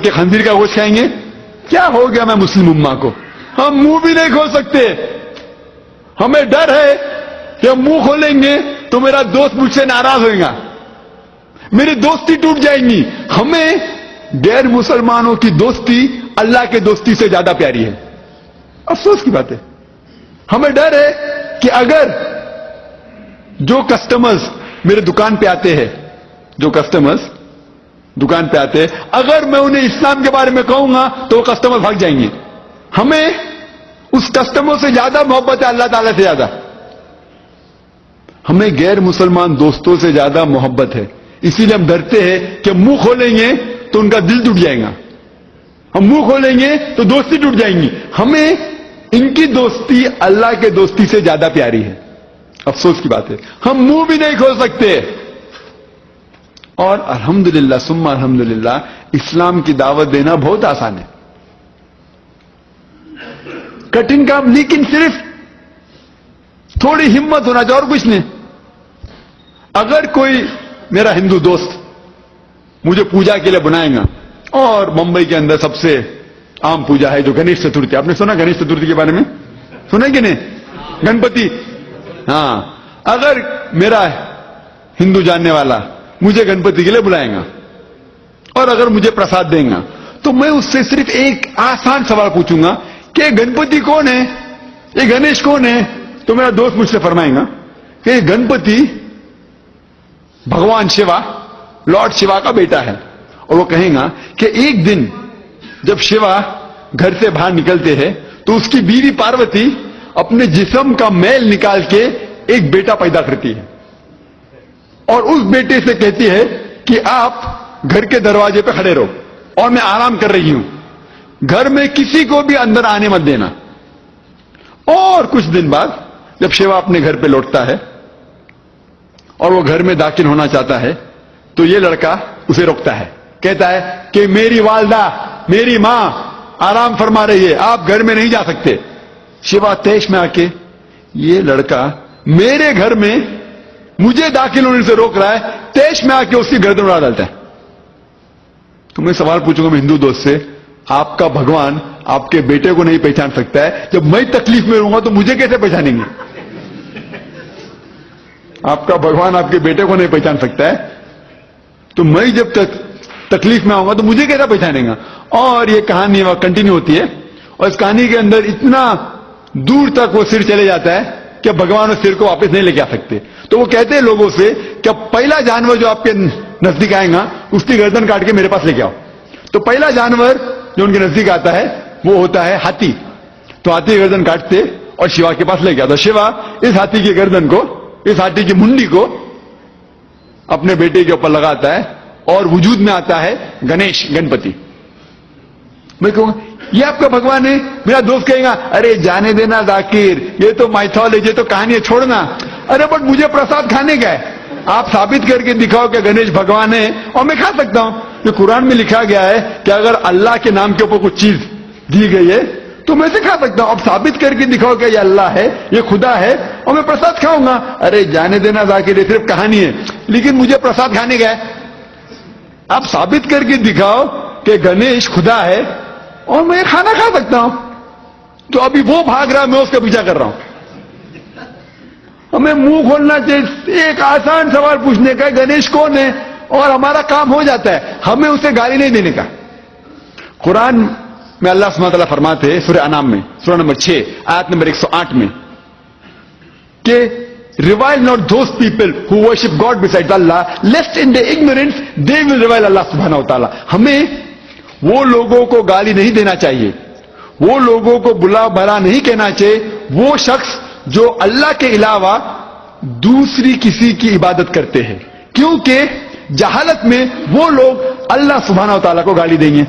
کے خنزیر کا گوشت کھائیں گے؟ کیا ہو گیا میں مسلم امہ کو؟ ہم منہ بھی نہیں کھول سکتے. ہمیں ڈر ہے کہ ہم منہ کھولیں گے تو میرا دوست مجھ سے ناراض ہوئے گا, میری دوستی ٹوٹ جائیں گی. ہمیں غیر مسلمانوں کی دوستی اللہ کے دوستی سے زیادہ پیاری ہے. افسوس کی بات ہے. ہمیں ڈر ہے کہ اگر جو کسٹمرز میرے دکان پہ آتے ہیں, جو کسٹمرز دکان پہ آتے ہیں, اگر میں انہیں اسلام کے بارے میں کہوں گا تو وہ کسٹمر بھاگ جائیں گے. ہمیں اس کسٹمر سے زیادہ محبت ہے اللہ تعالیٰ سے زیادہ. ہمیں غیر مسلمان دوستوں سے زیادہ محبت ہے. اسی لیے ہم ڈرتے ہیں کہ منہ کھولیں گے تو ان کا دل ٹوٹ جائے گا, ہم منہ کھولیں گے تو دوستی ٹوٹ جائیں گی. ہمیں ان کی دوستی اللہ کے دوستی سے زیادہ پیاری ہے. افسوس کی بات ہے ہم منہ بھی نہیں کھول سکتے. اور الحمدللہ ثم الحمدللہ اسلام کی دعوت دینا بہت آسان ہے, کٹھن کام, لیکن صرف تھوڑی ہمت ہونا چاہیے اور کچھ نہیں. اگر کوئی میرا ہندو دوست مجھے پوجا کے لیے بنائے گا, اور ممبئی کے اندر سب سے عام پوجا ہے جو گنیش چترتھی, آپ نے سنا گنیش چترتھی کے بارے میں؟ سنا کہ نہیں؟ گنپتی. ہاں, اگر میرا ہندو جاننے والا مجھے گنپتی کے لیے بلائے گا اور اگر مجھے پرساد دیں گا تو میں اس سے صرف ایک آسان سوال پوچھوں گا کہ گنپتی کون ہے, یہ گنیش کون ہے؟ تو میرا دوست مجھ سے فرمائے گا کہ یہ گنپتی بھگوان شیوا, لارڈ شیوا کا بیٹا ہے. اور وہ کہیں گا کہ ایک دن جب شیوا گھر سے باہر نکلتے ہیں تو اس کی بیوی پاروتی اپنے جسم کا میل نکال کے ایک بیٹا پیدا کرتی ہے, اور اس بیٹے سے کہتی ہے کہ آپ گھر کے دروازے پہ کھڑے رہو اور میں آرام کر رہی ہوں, گھر میں کسی کو بھی اندر آنے مت دینا. اور کچھ دن بعد جب شیوا اپنے گھر پہ لوٹتا ہے اور وہ گھر میں داخل ہونا چاہتا ہے تو یہ لڑکا اسے روکتا ہے, کہتا ہے کہ میری والدہ, میری ماں آرام فرما رہی ہے, آپ گھر میں نہیں جا سکتے. شیوا تیش میں آ کے, یہ لڑکا میرے گھر میں مجھے داخل ہونے سے روک رہا ہے, تیش میں آ کے اس کی گردن اڑا ڈالتا ہے. تو میں سوال پوچھوں گا میں ہندو دوست سے, آپ کا بھگوان آپ کے بیٹے کو نہیں پہچان سکتا ہے, جب میں تکلیف میں رہوں گا تو مجھے کیسے پہچانیں گے؟ آپ کا بھگوان آپ کے بیٹے کو نہیں پہچان سکتا ہے تو میں جب تک تکلیف میں آؤں گا تو مجھے کیسا پہچانیں گا؟ اور یہ کہانی وہاں کنٹینیو ہوتی ہے, اور اس کہانی کے اندر اتنا دور تک وہ سر چلے جاتا ہے کہ بھگوان اس سر کو واپس نہیں لے کے آ سکتے. تو وہ کہتے ہیں لوگوں سے کہ پہلا جانور جو آپ کے نزدیک آئے گا اس کی گردن کاٹ کے میرے پاس لے کے آؤ. تو پہلا جانور جو ان کے نزدیک آتا ہے وہ ہوتا ہے ہاتھی. تو ہاتھی کی گردن کاٹتے اور شیوا کے پاس لے گیا. تو شیوا اس ہاتھی کی گردن کو, اس ہاتھی کی منڈی کو اپنے بیٹے کے اوپر لگاتا ہے اور وجود میں آتا ہے گنیش, گنپتی. میں کہوں گا یہ آپ کا بھگوان ہے؟ میرا دوست کہے گا ارے جانے دینا ذاکر, یہ تو مائتھولوجی, یہ تو کہانی ہے, چھوڑنا. ارے بٹ مجھے پرساد کھانے کا ہے, آپ ثابت کر کے دکھاؤ کہ گنیش بھگوان ہے اور میں کھا سکتا ہوں. یہ قرآن میں لکھا گیا ہے کہ اگر اللہ کے نام کے اوپر کچھ چیز دی گئی ہے تو میں اسے کھا سکتا ہوں. اب ثابت کر کے دکھاؤ کہ یہ اللہ ہے, یہ خدا ہے اور میں پرساد کھاؤں گا. ارے جانے دینا ذاکر, یہ صرف کہانی ہے لیکن مجھے پرساد کھانے کا ہے. آپ ثابت کر کے دکھاؤ کہ گنیش خدا ہے اور میں کھانا کھا سکتا ہوں. تو ابھی وہ بھاگ رہا, میں اس کا پیچھا کر رہا ہوں. ہمیں منہ کھولنا چاہیے, ایک آسان سوال پوچھنے کا, گنیش کون ہے, اور ہمارا کام ہو جاتا ہے. ہمیں اسے گالی نہیں دینے کا. قرآن میں اللہ سبحانہ وتعالیٰ فرماتے ہیں سورہ انعام میں, سورہ نمبر 6 آیت نمبر 108 میں کہ revile not those people who worship God besides Allah, lest in their ignorance they will revile Allah سبحانہ وتعالیٰ. ہمیں وہ لوگوں کو گالی نہیں دینا چاہیے, وہ لوگوں کو بلا بھلا نہیں کہنا چاہیے, وہ شخص جو اللہ کے علاوہ دوسری کسی کی عبادت کرتے ہیں, کیونکہ جہالت میں وہ لوگ اللہ سبحانہ وتعالیٰ کو گالی دیں گے.